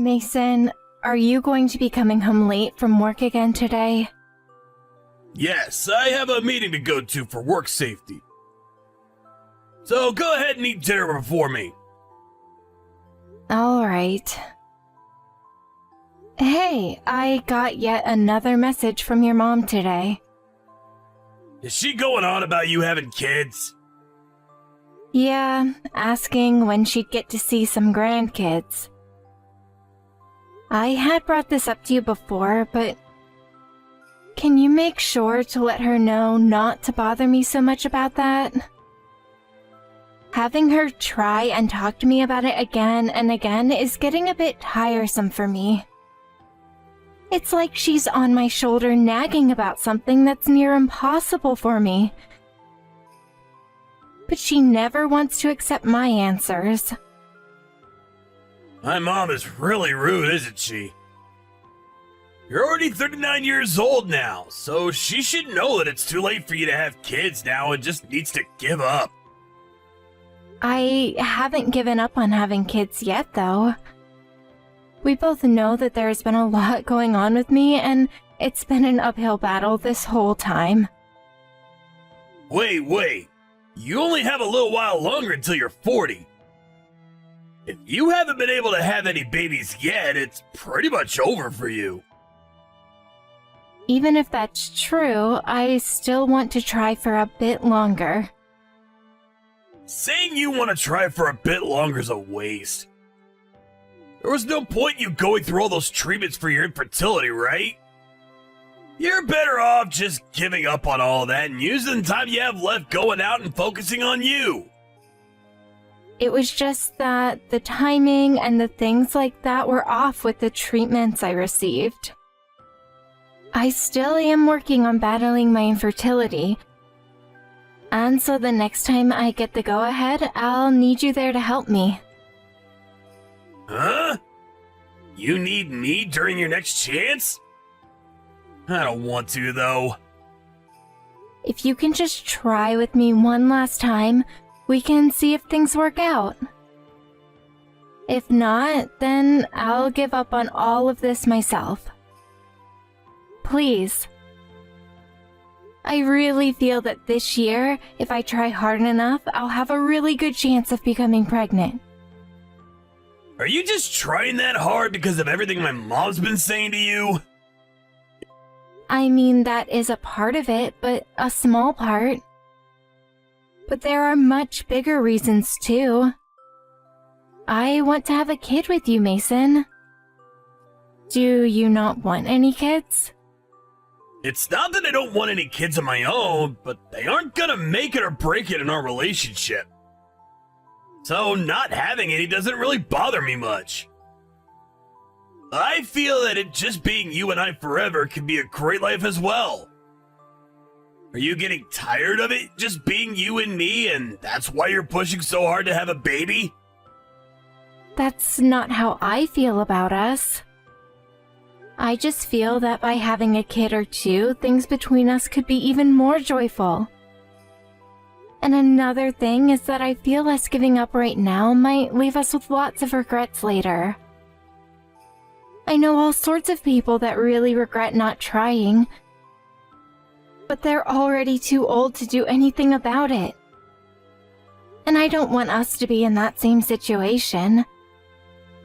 Mason, are you going to be coming home late from work again today? Yes, I have a meeting to go to for work safety. So go ahead and eat dinner before me. Alright. Hey, I got yet another message from your mom today. Is she going on about you having kids? Yeah, asking when she'd get to see some grandkids. I had brought this up to you before, but can you make sure to let her know not to bother me so much about that? Having her try and talk to me about it again and again is getting a bit tiresome for me. It's like she's on my shoulder nagging about something that's near impossible for me. But she never wants to accept my answers. My mom is really rude, isn't she? You're already 39 years old now, so she should know that it's too late for you to have kids now and just needs to give up. I haven't given up on having kids yet, though. We both know that there's been a lot going on with me, and it's been an uphill battle this whole time. Wait. You only have a little while longer until you're 40. If you haven't been able to have any babies yet, it's pretty much over for you. Even if that's true, I still want to try for a bit longer. Saying you want to try for a bit longer is a waste. There was no point in you going through all those treatments for your infertility, right? You're better off just giving up on all that and using the time you have left going out and focusing on you. It was just that the timing and the things like that were off with the treatments I received. I still am working on battling my infertility, and so the next time I get the go-ahead, I'll need you there to help me. Huh? You need me during your next chance? I don't want to, though. If you can just try with me one last time, we can see if things work out. If not, then I'll give up on all of this myself. Please. I really feel that this year, if I try hard enough, I'll have a really good chance of becoming pregnant. Are you just trying that hard because of everything my mom's been saying to you? I mean, that is a part of it, but a small part. But there are much bigger reasons, too. I want to have a kid with you, Mason. Do you not want any kids? It's not that I don't want any kids of my own, but they aren't gonna make it or break it in our relationship. So not having any doesn't really bother me much. I feel that it just being you and I forever can be a great life as well. Are you getting tired of it just being you and me, and that's why you're pushing so hard to have a baby? That's not how I feel about us. I just feel that by having a kid or two, things between us could be even more joyful. And another thing is that I feel us giving up right now might leave us with lots of regrets later. I know all sorts of people that really regret not trying, but they're already too old to do anything about it. And I don't want us to be in that same situation.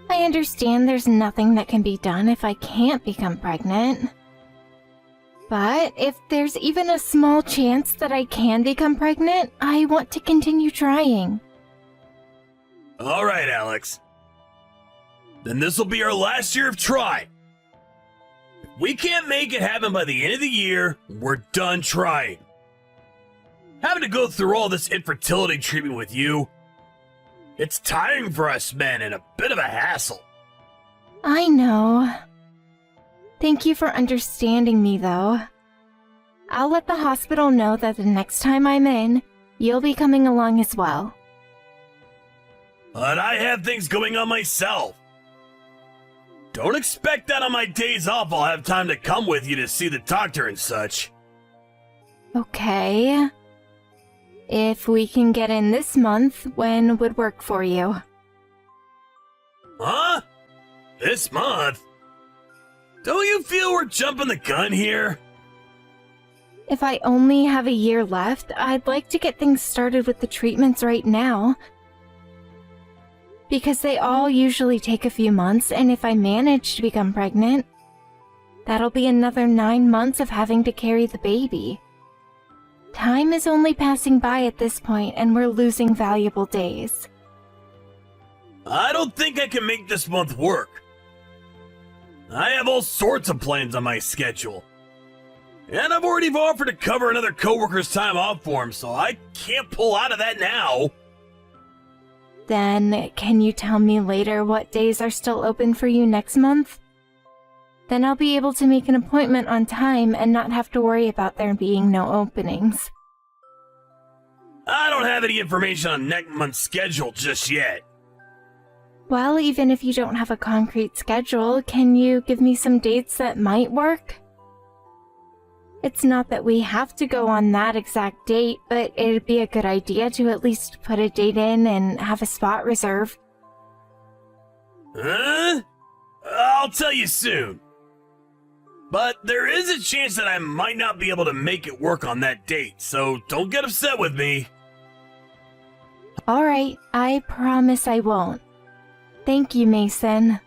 I understand there's nothing that can be done if I can't become pregnant. But if there's even a small chance that I can become pregnant, I want to continue trying. All right, Alex. Then this'll be our last year of trying. If we can't make it happen by the end of the year, we're done trying. Having to go through all this infertility treatment with you, it's tiring for us men and a bit of a hassle. I know. Thank you for understanding me, though. I'll let the hospital know that the next time I'm in, you'll be coming along as well. But I have things going on myself. Don't expect that on my days off I'll have time to come with you to see the doctor and such. Okay. If we can get in this month, when would work for you? Huh? This month? Don't you feel we're jumping the gun here? If I only have a year left, I'd like to get things started with the treatments right now. Because they all usually take a few months, and if I manage to become pregnant, that'll be another 9 months of having to carry the baby. Time is only passing by at this point, and we're losing valuable days. I don't think I can make this month work. I have all sorts of plans on my schedule. And I've already offered to cover another coworker's time off for him, so I can't pull out of that now. Then, can you tell me later what days are still open for you next month? Then I'll be able to make an appointment on time and not have to worry about there being no openings. I don't have any information on next month's schedule just yet. Well, even if you don't have a concrete schedule, can you give me some dates that might work? It's not that we have to go on that exact date, but it'd be a good idea to at least put a date in and have a spot reserved. Huh? I'll tell you soon. But there is a chance that I might not be able to make it work on that date, so don't get upset with me. Alright, I promise I won't. Thank you, Mason.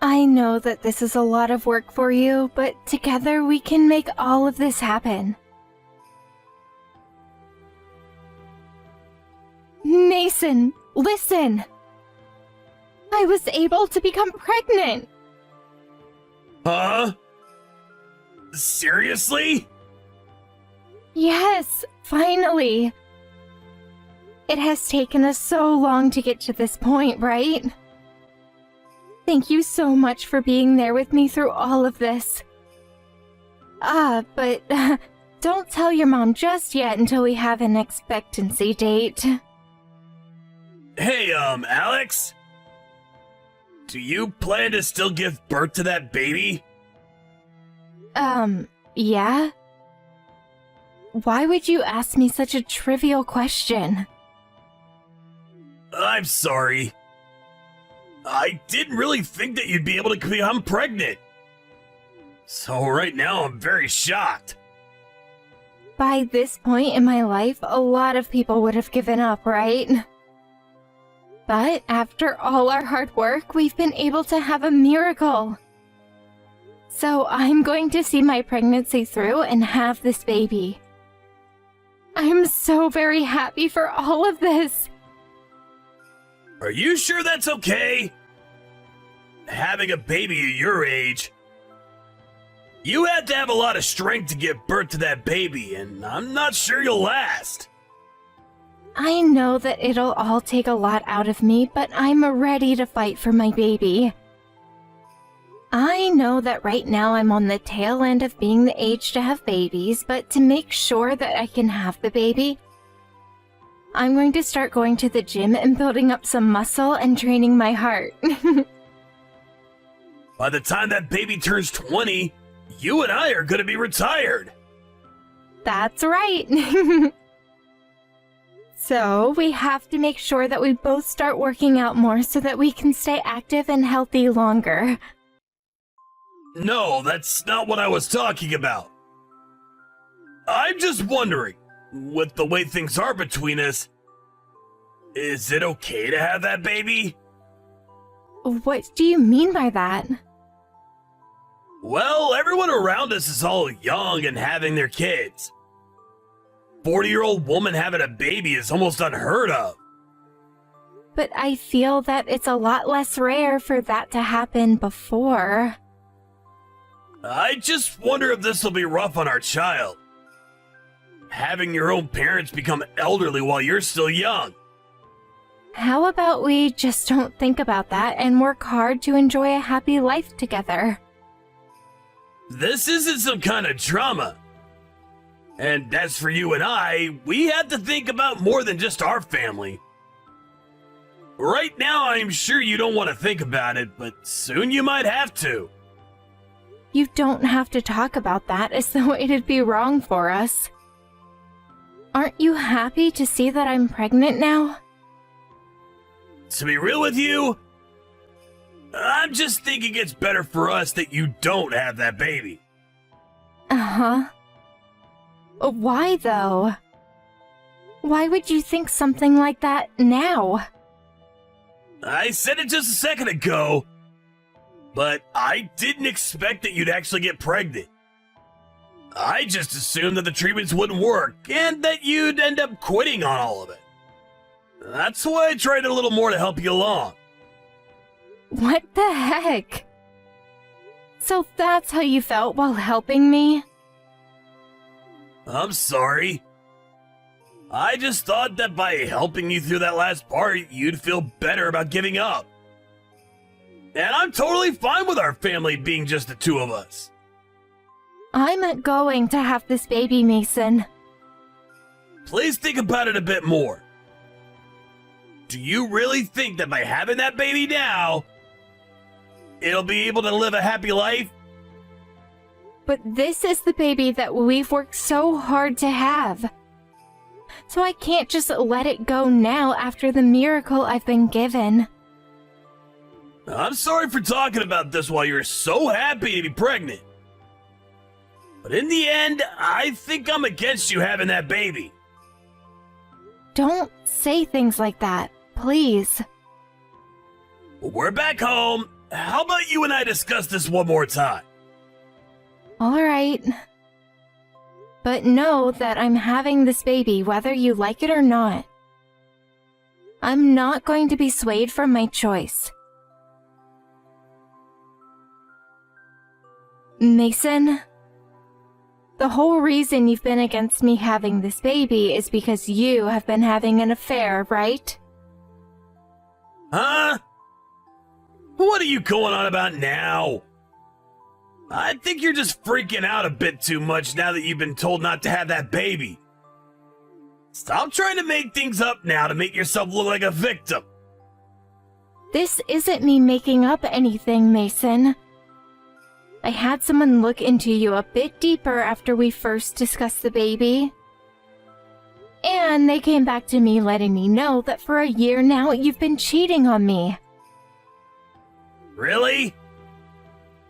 I know that this is a lot of work for you, but together we can make all of this happen. Mason, listen! I was able to become pregnant! Huh? Seriously? Yes, finally! It has taken us so long to get to this point, right? Thank you so much for being there with me through all of this. But don't tell your mom just yet until we have an expectancy date. Hey, Alex? Do you plan to still give birth to that baby? Yeah? Why would you ask me such a trivial question? I'm sorry. I didn't really think that you'd be able to become pregnant. So right now I'm very shocked. By this point in my life, a lot of people would have given up, right? But after all our hard work, we've been able to have a miracle. So I'm going to see my pregnancy through and have this baby. I'm so very happy for all of this. Are you sure that's okay? Having a baby at your age, you had to have a lot of strength to give birth to that baby, and I'm not sure you'll last. I know that it'll all take a lot out of me, but I'm ready to fight for my baby. I know that right now I'm on the tail end of being the age to have babies, but to make sure that I can have the baby, I'm going to start going to the gym and building up some muscle and training my heart. By the time that baby turns 20, you and I are going to be retired. That's right. So, we have to make sure that we both start working out more so that we can stay active and healthy longer. No, that's not what I was talking about. I'm just wondering, with the way things are between us, is it okay to have that baby? What do you mean by that? Well, everyone around us is all young and having their kids. 40-year-old woman having a baby is almost unheard of. But I feel that it's a lot less rare for that to happen before. I just wonder if this will be rough on our child. Having your own parents become elderly while you're still young. How about we just don't think about that and work hard to enjoy a happy life together? This isn't some kind of drama. And as for you and I, we have to think about more than just our family. Right now, I'm sure you don't want to think about it, but soon you might have to. You don't have to talk about that as though it'd be wrong for us. Aren't you happy to see that I'm pregnant now? To be real with you, I'm just thinking it's better for us that you don't have that baby. Uh-huh. Why, though? Why would you think something like that now? I said it just a second ago, but I didn't expect that you'd actually get pregnant. I just assumed that the treatments wouldn't work and that you'd end up quitting on all of it. That's why I tried a little more to help you along. What the heck? So that's how you felt while helping me? I'm sorry. I just thought that by helping you through that last part, you'd feel better about giving up. And I'm totally fine with our family being just the two of us. I'm going to have this baby, Mason. Please think about it a bit more. Do you really think that by having that baby now, it'll be able to live a happy life? But this is the baby that we've worked so hard to have. So I can't just let it go now after the miracle I've been given. I'm sorry for talking about this while you're so happy to be pregnant. But in the end, I think I'm against you having that baby. Don't say things like that, please. We're back home. How about you and I discuss this one more time? All right. But know that I'm having this baby whether you like it or not. I'm not going to be swayed from my choice. Mason, the whole reason you've been against me having this baby is because you have been having an affair, right? Huh? What are you going on about now? I think you're just freaking out a bit too much now that you've been told not to have that baby. Stop trying to make things up now to make yourself look like a victim. This isn't me making up anything, Mason. I had someone look into you a bit deeper after we first discussed the baby. And they came back to me letting me know that for a year now you've been cheating on me. Really?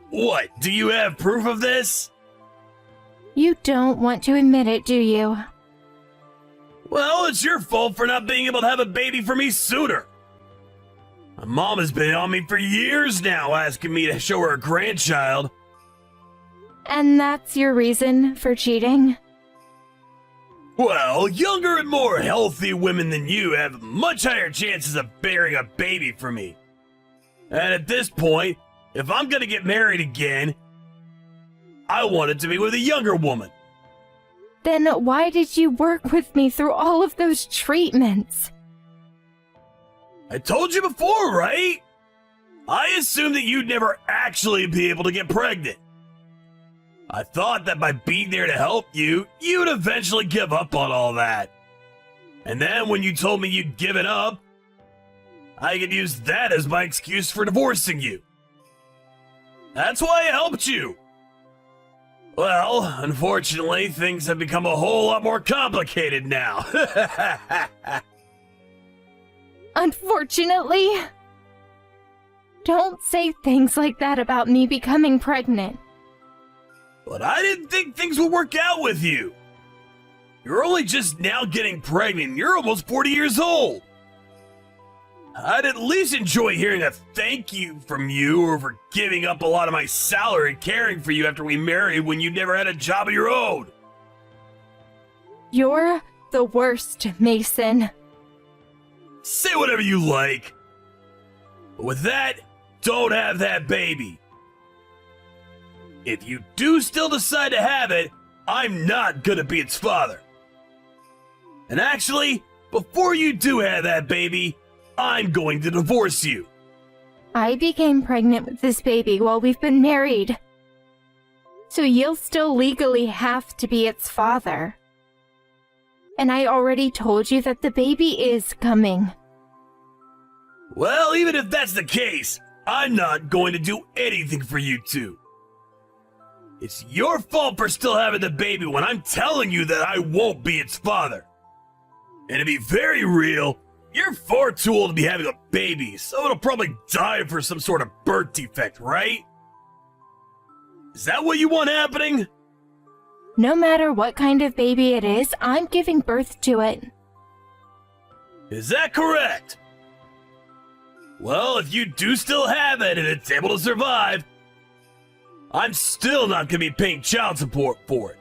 What, do you have proof of this? You don't want to admit it, do you? Well, it's your fault for not being able to have a baby for me sooner. My mom has been on me for years now asking me to show her a grandchild. And that's your reason for cheating? Well, younger and more healthy women than you have much higher chances of bearing a baby for me. And at this point, if I'm gonna get married again, I want it to be with a younger woman. Then why did you work with me through all of those treatments? I told you before, right? I assumed that you'd never actually be able to get pregnant. I thought that by being there to help you, you'd eventually give up on all that. And then when you told me you'd given up, I could use that as my excuse for divorcing you. That's why I helped you. Well, unfortunately, things have become a whole lot more complicated now. Unfortunately? Don't say things like that about me becoming pregnant. But I didn't think things would work out with you. You're only just now getting pregnant and you're almost 40 years old. I'd at least enjoy hearing a thank you from you or for giving up a lot of my salary caring for you after we married when you never had a job of your own. You're the worst, Mason. Say whatever you like. But with that, don't have that baby. If you do still decide to have it, I'm not gonna be its father. And actually, before you do have that baby, I'm going to divorce you. I became pregnant with this baby while we've been married. So you'll still legally have to be its father. And I already told you that the baby is coming. Well, even if that's the case, I'm not going to do anything for you two. It's your fault for still having the baby when I'm telling you that I won't be its father. And to be very real, You're far too old to be having a baby, so it'll probably die for some sort of birth defect, right? Is that what you want happening? No matter what kind of baby it is, I'm giving birth to it. Is that correct? Well, if you do still have it and it's able to survive, I'm still not gonna be paying child support for it.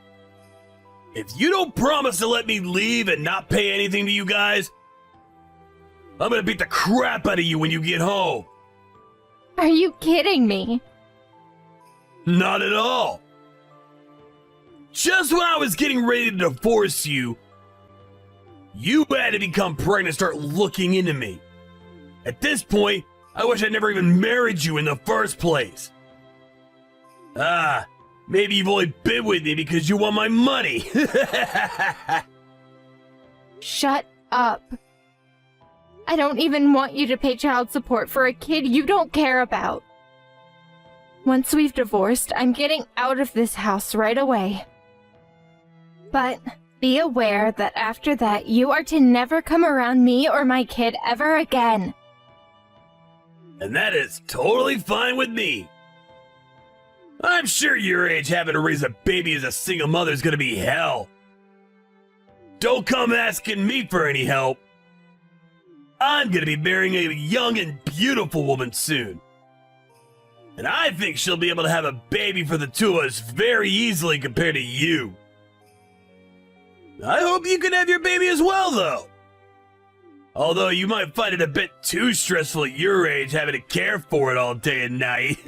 If you don't promise to let me leave and not pay anything to you guys, I'm gonna beat the crap out of you when you get home. Are you kidding me? Not at all. Just when I was getting ready to divorce you, you had to become pregnant and start looking into me. At this point, I wish I'd never even married you in the first place. Maybe you've only been with me because you want my money. Shut up. I don't even want you to pay child support for a kid you don't care about. Once we've divorced, I'm getting out of this house right away. But be aware that after that, you are to never come around me or my kid ever again. And that is totally fine with me. I'm sure your age having to raise a baby as a single mother is gonna be hell. Don't come asking me for any help. I'm gonna be marrying a young and beautiful woman soon. And I think she'll be able to have a baby for the two of us very easily compared to you. I hope you can have your baby as well, though. Although you might find it a bit too stressful at your age having to care for it all day and night.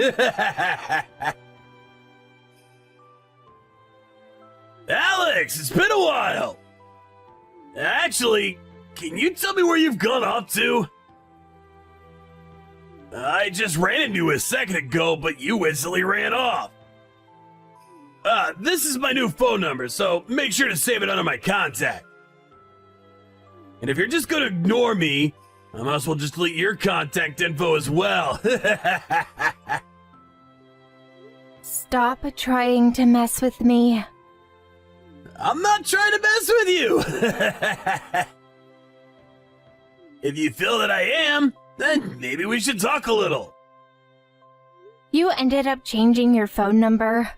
Alex, it's been a while. Actually, can you tell me where you've gone off to? I just ran into you a second ago, but you instantly ran off. This is my new phone number, so make sure to save it under my contact. And if you're just gonna ignore me, I might as well just delete your contact info as well. Stop trying to mess with me. I'm not trying to mess with you. If you feel that I am, then maybe we should talk a little. You ended up changing your phone number.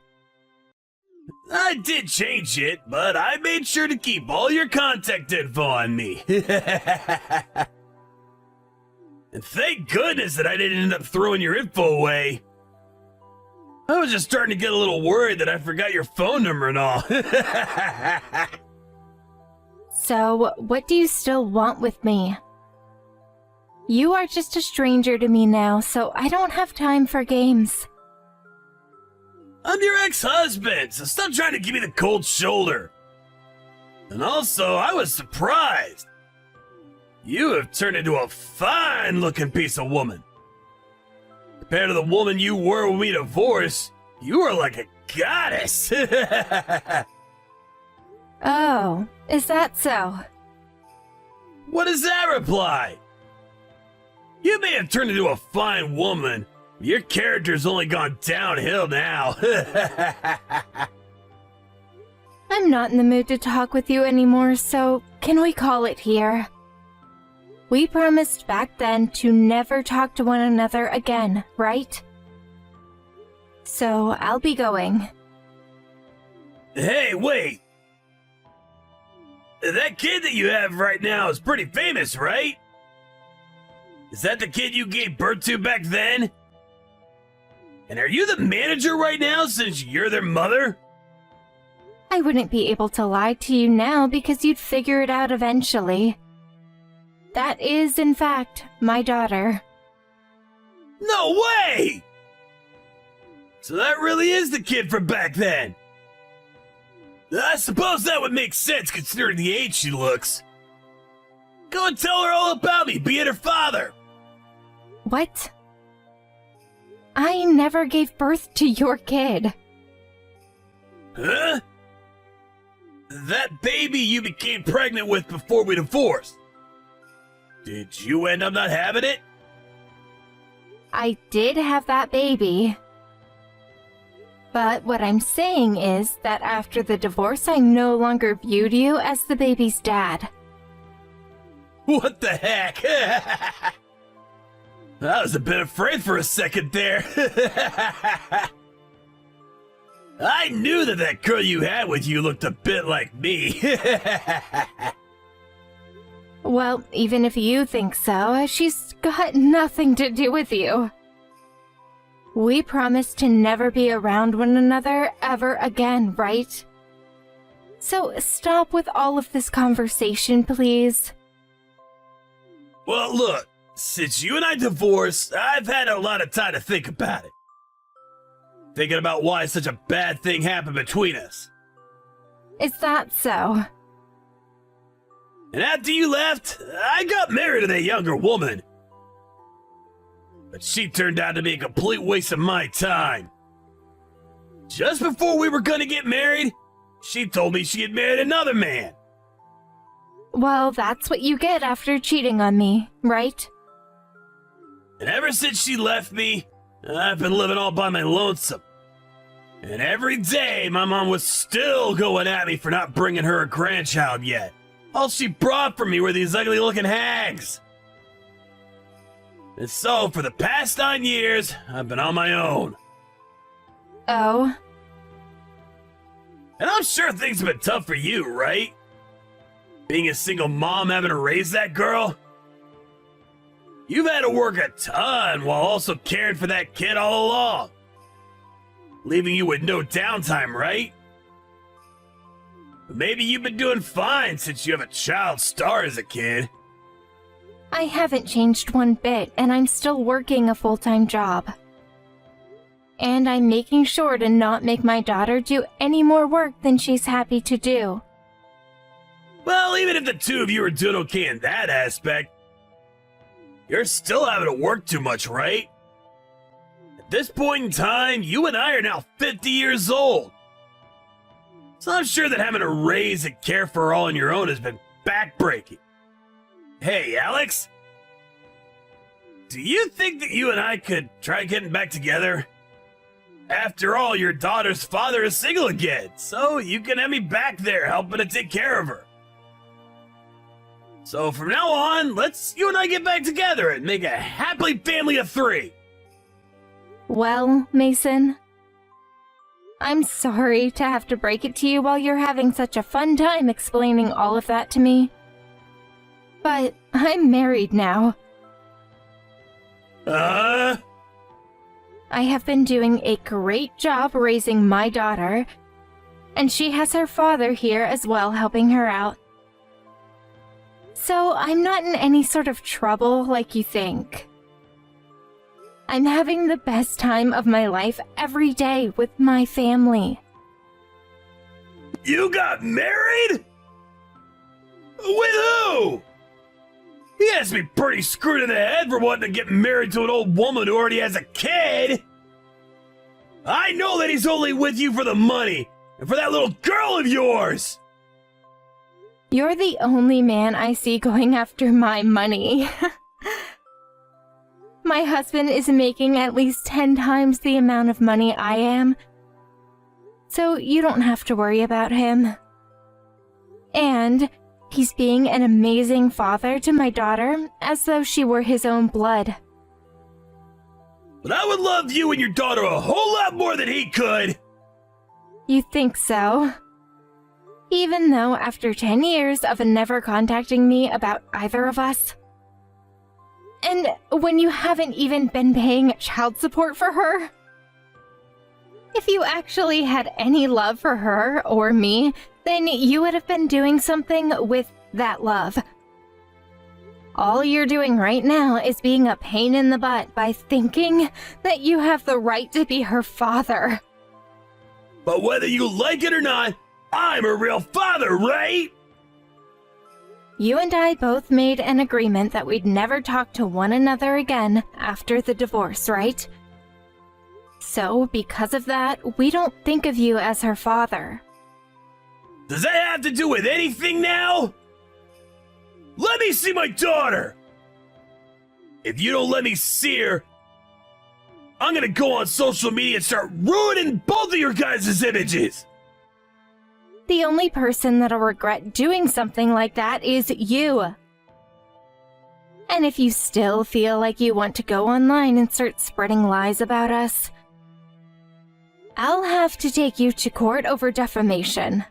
I did change it, but I made sure to keep all your contact info on me. And thank goodness that I didn't end up throwing your info away. I was just starting to get a little worried that I forgot your phone number and all. So, what do you still want with me? You are just a stranger to me now, so I don't have time for games. I'm your ex-husband, so stop trying to give me the cold shoulder. And also, I was surprised. You have turned into a fine-looking piece of woman. Compared to the woman you were when we divorced, you are like a goddess. Oh, is that so? What does that reply? You may have turned into a fine woman, but your character's only gone downhill now. I'm not in the mood to talk with you anymore, so can we call it here? We promised back then to never talk to one another again, right? So I'll be going. Hey, wait! That kid that you have right now is pretty famous, right? Is that the kid you gave birth to back then? And are you the manager right now since you're their mother? I wouldn't be able to lie to you now because you'd figure it out eventually. That is, in fact, my daughter. No way! So that really is the kid from back then. I suppose that would make sense considering the age she looks. Go and tell her all about me, being her father. What? I never gave birth to your kid. Huh? That baby you became pregnant with before we divorced. Did you end up not having it? I did have that baby. But what I'm saying is that after the divorce, I no longer viewed you as the baby's dad. What the heck? I was a bit afraid for a second there. I knew that girl you had with you looked a bit like me. Well, even if you think so, she's got nothing to do with you. We promised to never be around one another ever again, right? So stop with all of this conversation, please. Well, look, since you and I divorced, I've had a lot of time to think about it. Thinking about why such a bad thing happened between us. Is that so? And after you left, I got married to that younger woman. But she turned out to be a complete waste of my time. Just before we were gonna get married, she told me she had married another man. Well, that's what you get after cheating on me, right? And ever since she left me, I've been living all by my lonesome. And every day, my mom was still going at me for not bringing her a grandchild yet. All she brought for me were these ugly-looking hags. And so, for the past 9 years, I've been on my own. Oh? And I'm sure things have been tough for you, right? Being a single mom having to raise that girl? You've had to work a ton while also caring for that kid all along. Leaving you with no downtime, right? But maybe you've been doing fine since you have a child star as a kid. I haven't changed one bit, and I'm still working a full-time job. And I'm making sure to not make my daughter do any more work than she's happy to do. Well, even if the two of you are doing okay in that aspect, you're still having to work too much, right? At this point in time, you and I are now 50 years old. So I'm sure that having to raise and care for her all on your own has been backbreaking. Hey, Alex? Do you think that you and I could try getting back together? After all, your daughter's father is single again, so you can have me back there helping to take care of her. So from now on, let's you and I get back together and make a happy family of 3. Well, Mason, I'm sorry to have to break it to you while you're having such a fun time explaining all of that to me. But I'm married now. I have been doing a great job raising my daughter, and she has her father here as well helping her out. So I'm not in any sort of trouble like you think. I'm having the best time of my life every day with my family. You got married? With who? He has to be pretty screwed in the head for wanting to get married to an old woman who already has a kid. I know that he's only with you for the money and for that little girl of yours. You're the only man I see going after my money. My husband is making at least 10 times the amount of money I am, so you don't have to worry about him. And he's being an amazing father to my daughter, as though she were his own blood. But I would love you and your daughter a whole lot more than he could. You think so? Even though after 10 years of never contacting me about either of us? And when you haven't even been paying child support for her? If you actually had any love for her or me, then you would have been doing something with that love. All you're doing right now is being a pain in the butt by thinking that you have the right to be her father. But whether you like it or not, I'm a real father, right? You and I both made an agreement that we'd never talk to one another again after the divorce, right? So, because of that, we don't think of you as her father. Does that have to do with anything now? Let me see my daughter! If you don't let me see her, I'm gonna go on social media and start ruining both of your guys' images! The only person that'll regret doing something like that is you. And if you still feel like you want to go online and start spreading lies about us, I'll have to take you to court over defamation.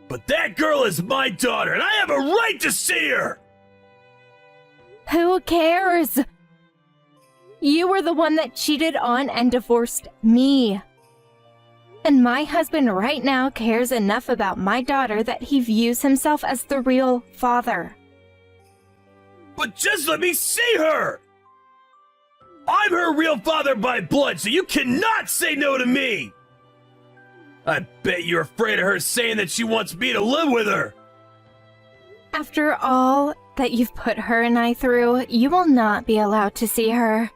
But that girl is my daughter, and I have a right to see her! Who cares? You were the one that cheated on and divorced me. And my husband right now cares enough about my daughter that he views himself as the real father. But just let me see her! I'm her real father by blood, so you cannot say no to me! I bet you're afraid of her saying that she wants me to live with her! After all that you've put her and I through, you will not be allowed to see her.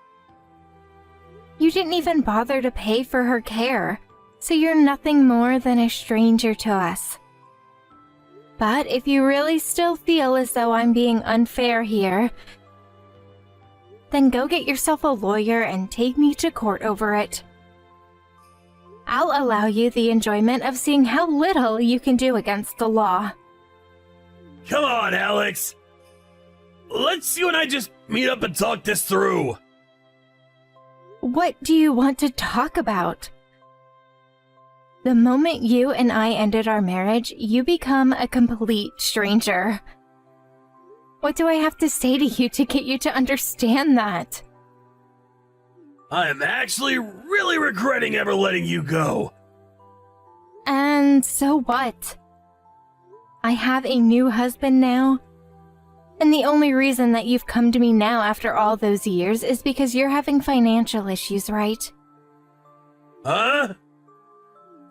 You didn't even bother to pay for her care, so you're nothing more than a stranger to us. But if you really still feel as though I'm being unfair here, then go get yourself a lawyer and take me to court over it. I'll allow you the enjoyment of seeing how little you can do against the law. Come on, Alex! Let's you and I just meet up and talk this through. What do you want to talk about? The moment you and I ended our marriage, you become a complete stranger. What do I have to say to you to get you to understand that? I am actually really regretting ever letting you go. And so what? I have a new husband now. And the only reason that you've come to me now after all those years is because you're having financial issues, right? Huh?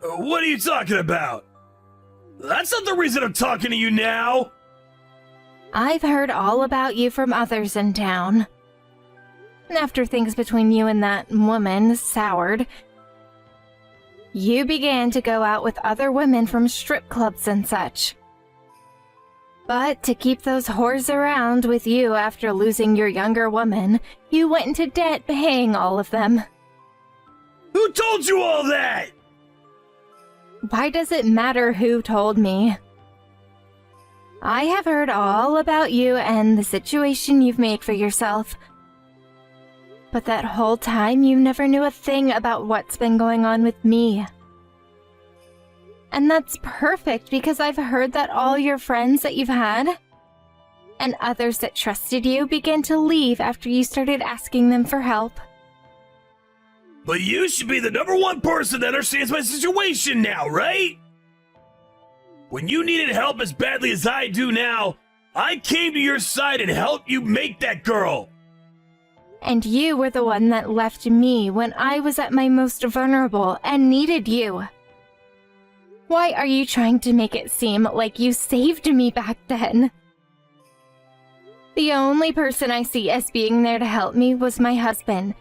What are you talking about? That's not the reason I'm talking to you now! I've heard all about you from others in town. And after things between you and that woman soured, you began to go out with other women from strip clubs and such. But to keep those whores around with you after losing your younger woman, you went into debt paying all of them. Who told you all that? Why does it matter who told me? I have heard all about you and the situation you've made for yourself. But that whole time you never knew a thing about what's been going on with me. And that's perfect because I've heard that all your friends that you've had and others that trusted you began to leave after you started asking them for help. But you should be the #1 person that understands my situation now, right? When you needed help as badly as I do now, I came to your side and helped you make that girl. And you were the one that left me when I was at my most vulnerable and needed you. Why are you trying to make it seem like you saved me back then? The only person I see as being there to help me was my husband.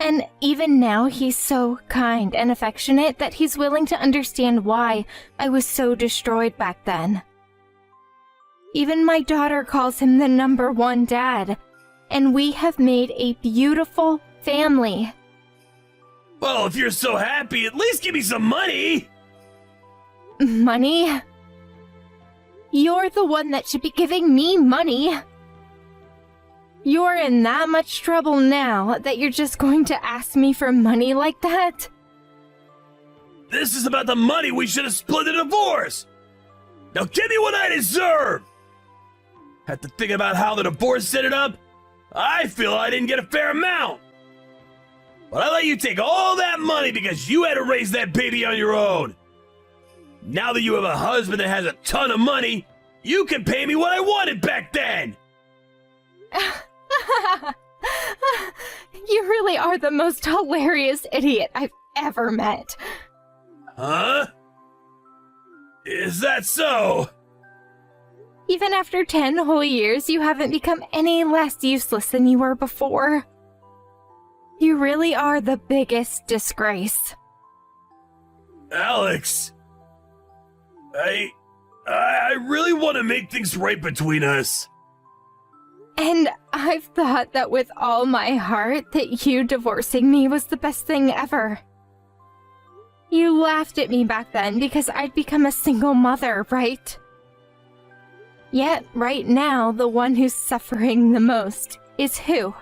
And even now, he's so kind and affectionate that he's willing to understand why I was so destroyed back then. Even my daughter calls him the #1 dad, and we have made a beautiful family. Well, if you're so happy, at least give me some money! Money? You're the one that should be giving me money. You're in that much trouble now that you're just going to ask me for money like that? This is about the money we should have split the divorce! Now give me what I deserve! Have to think about how the divorce set it up? I feel I didn't get a fair amount! But I let you take all that money because you had to raise that baby on your own! Now that you have a husband that has a ton of money, you can pay me what I wanted back then! You really are the most hilarious idiot I've ever met. Huh? Is that so? Even after 10 whole years, you haven't become any less useless than you were before. You really are the biggest disgrace. Alex! I really want to make things right between us. And I've thought that with all my heart that you divorcing me was the best thing ever. You laughed at me back then because I'd become a single mother, right? Yet, right now, the one who's suffering the most is who?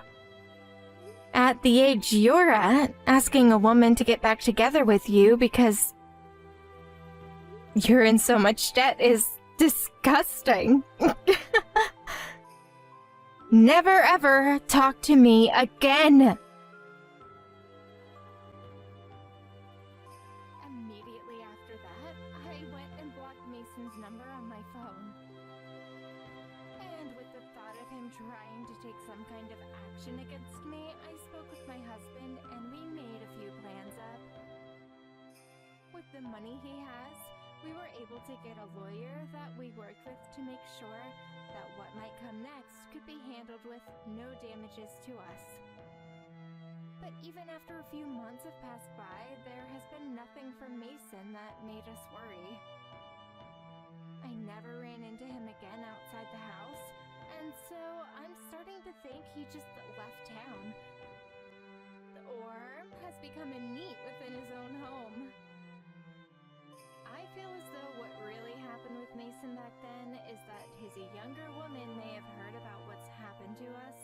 At the age you're at, asking a woman to get back together with you because you're in so much debt is disgusting. Never ever talk to me again. Immediately after that, I went and blocked Mason's number on my phone. And with the thought of him trying to take some kind of action against me, I spoke with my husband and we made a few plans up. With the money he has, we were able to get a lawyer that we worked with to make sure that what might come next could be handled with no damages to us. But even after a few months have passed by, there has been nothing from Mason that made us worry. I never ran into him again outside the house, and so I'm starting to think he just left town. Or has become a NEET within his own home. I feel as though what really happened with Mason back then is that his younger woman may have heard about what's happened to us,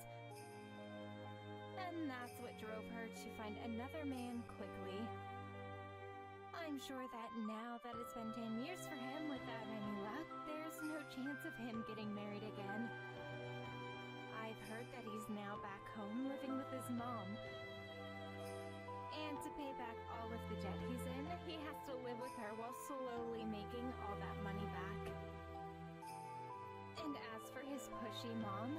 and that's what drove her to find another man quickly. I'm sure that now that it's been 10 years for him without any luck, there's no chance of him getting married again. I've heard that he's now back home living with his mom. And to pay back all of the debt he's in, he has to live with her while slowly making all that money back. And as for his pushy mom,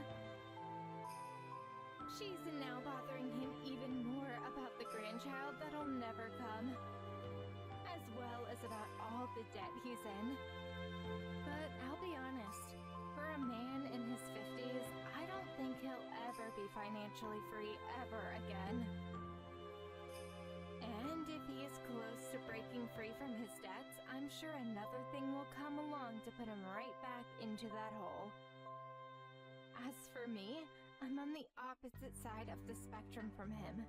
she's now bothering him even more about the grandchild that'll never come, as well as about all the debt he's in. But I'll be honest, for a man in his 50s, I don't think he'll ever be financially free ever again. And if he is close to breaking free from his debts, I'm sure another thing will come along to put him right back into that hole. As for me, I'm on the opposite side of the spectrum from him.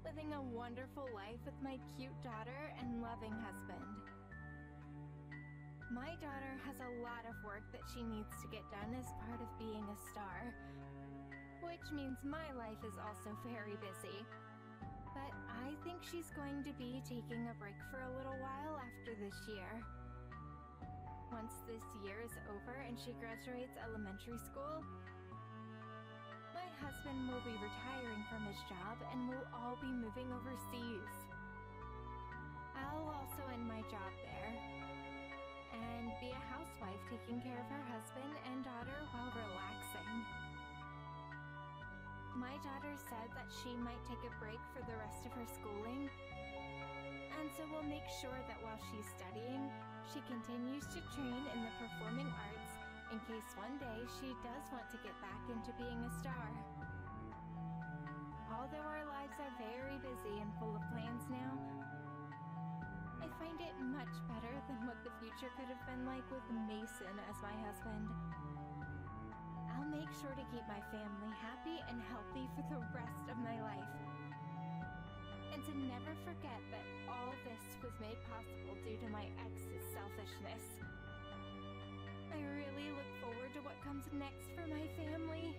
Living a wonderful life with my cute daughter and loving husband. My daughter has a lot of work that she needs to get done as part of being a star, which means my life is also very busy. But I think she's going to be taking a break for a little while after this year. Once this year is over and she graduates elementary school, my husband will be retiring from his job and we'll all be moving overseas. I'll also end my job there and be a housewife taking care of her husband and daughter while relaxing. My daughter said that she might take a break for the rest of her schooling, and so we'll make sure that while she's studying, she continues to train in the performing arts in case one day she does want to get back into being a star. Although our lives are very busy and full of plans now, I find it much better than what the future could have been like with Mason as my husband. I'll make sure to keep my family happy and healthy for the rest of my life. And to never forget that all this was made possible due to my ex's selfishness. I really look forward to what comes next for my family.